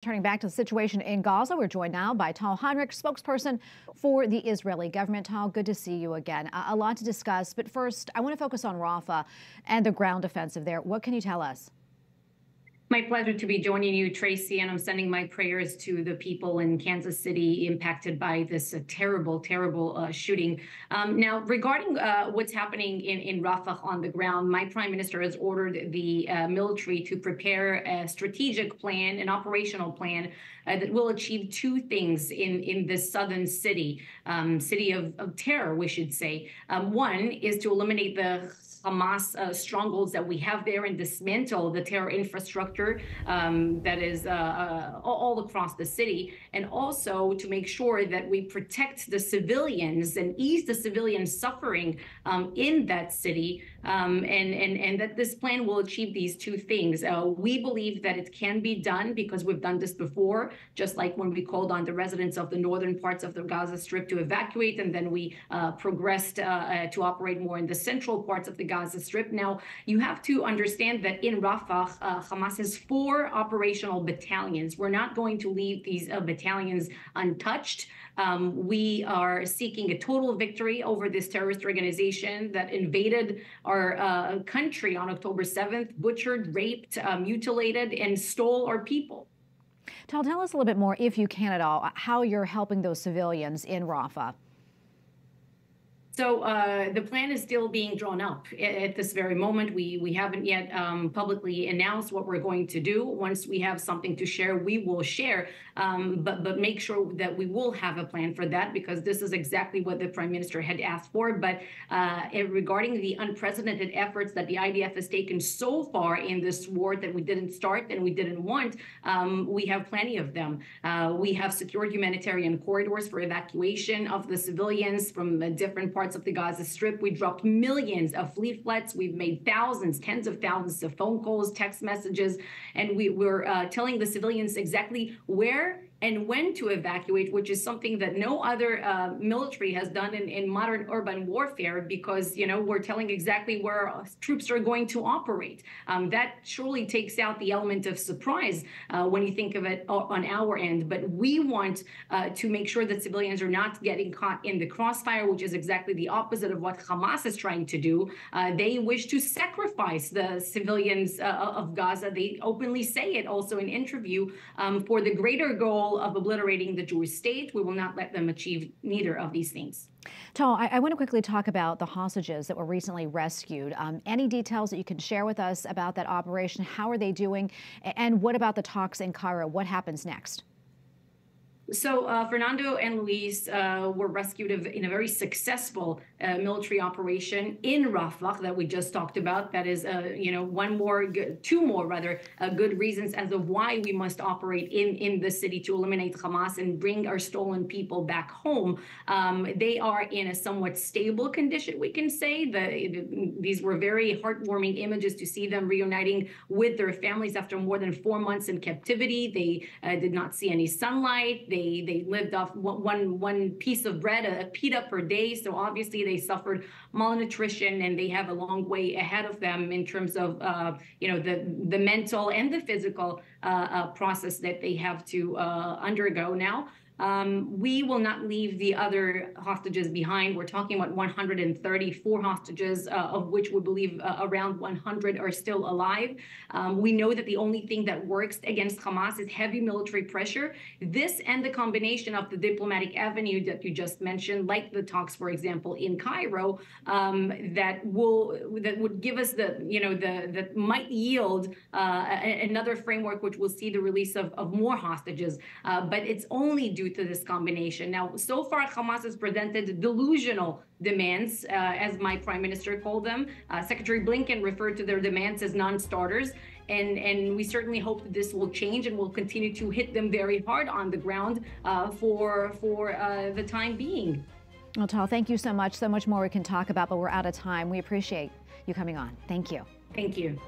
Turning back to the situation in Gaza, we're joined now by Tal Heinrich, spokesperson for the Israeli government. Tal, good to see you again. A lot to discuss, but first, I want to focus on Rafah and the ground offensive there. What can you tell us? My pleasure to be joining you, Tracy, and I'm sending my prayers to the people in Kansas City impacted by this terrible shooting. Now, regarding what's happening in Rafah on the ground, my prime minister has ordered the military to prepare a strategic plan, an operational plan that will achieve two things in this southern city, city of terror, we should say. One is to eliminate the Hamas strongholds that we have there and dismantle the terror infrastructure that is all across the city, and also to make sure that we protect the civilians and ease the civilian suffering in that city, and that this plan will achieve these two things. We believe that it can be done because we've done this before, just like when we called on the residents of the northern parts of the Gaza Strip to evacuate, and then we progressed to operate more in the central parts of the Gaza Strip. Now, you have to understand that in Rafah, Hamas has 4 operational battalions. We're not going to leave these battalions untouched. We are seeking a total victory over this terrorist organization that invaded our country on October 7th, butchered, raped, mutilated, and stole our people. Tal, tell us a little bit more, if you can at all, how you're helping those civilians in Rafah. So the plan is still being drawn up at this very moment. We haven't yet publicly announced what we're going to do. Once we have something to share, we will share. But make sure that we will have a plan for that, because this is exactly what the Prime Minister had asked for. But regarding the unprecedented efforts that the IDF has taken so far in this war that we didn't start and we didn't want, we have plenty of them. We have secured humanitarian corridors for evacuation of the civilians from different parts of the Gaza Strip. We dropped millions of leaflets. We've made thousands, tens of thousands of phone calls, text messages, and we're telling the civilians exactly where and when to evacuate, which is something that no other military has done in modern urban warfare, because, you know, we're telling exactly where our troops are going to operate. That surely takes out the element of surprise when you think of it on our end. But we want to make sure that civilians are not getting caught in the crossfire, which is exactly the opposite of what Hamas is trying to do. They wish to sacrifice the civilians of Gaza. They openly say it also in interview for the greater goal of obliterating the Jewish state. We will not let them achieve neither of these things. Tal, I want to quickly talk about the hostages that were recently rescued. Any details that you can share with us about that operation? How are they doing? And what about the talks in Cairo? What happens next? So Fernando and Luis were rescued in a very successful military operation in Rafah that we just talked about. That is, two more good reasons as of why we must operate in the city to eliminate Hamas and bring our stolen people back home. They are in a somewhat stable condition, we can say. These were very heartwarming images to see them reuniting with their families after more than 4 months in captivity. They did not see any sunlight. They lived off one piece of bread, a pita per day. So obviously they suffered malnutrition, and they have a long way ahead of them in terms of the mental and the physical process that they have to undergo now. We will not leave the other hostages behind. We're talking about 134 hostages, of which we believe around 100 are still alive. We know that the only thing that works against Hamas is heavy military pressure. This and the combination of the diplomatic avenue that you just mentioned, like the talks, for example, in Cairo, that would give us that might yield another framework which will see the release of more hostages. But it's only due to this combination. Now, so far, Hamas has presented delusional demands, as my prime minister called them. Secretary Blinken referred to their demands as non-starters. And we certainly hope that this will change, and we'll continue to hit them very hard on the ground for the time being. Well, Tal, thank you so much. So much more we can talk about, but we're out of time. We appreciate you coming on. Thank you. Thank you.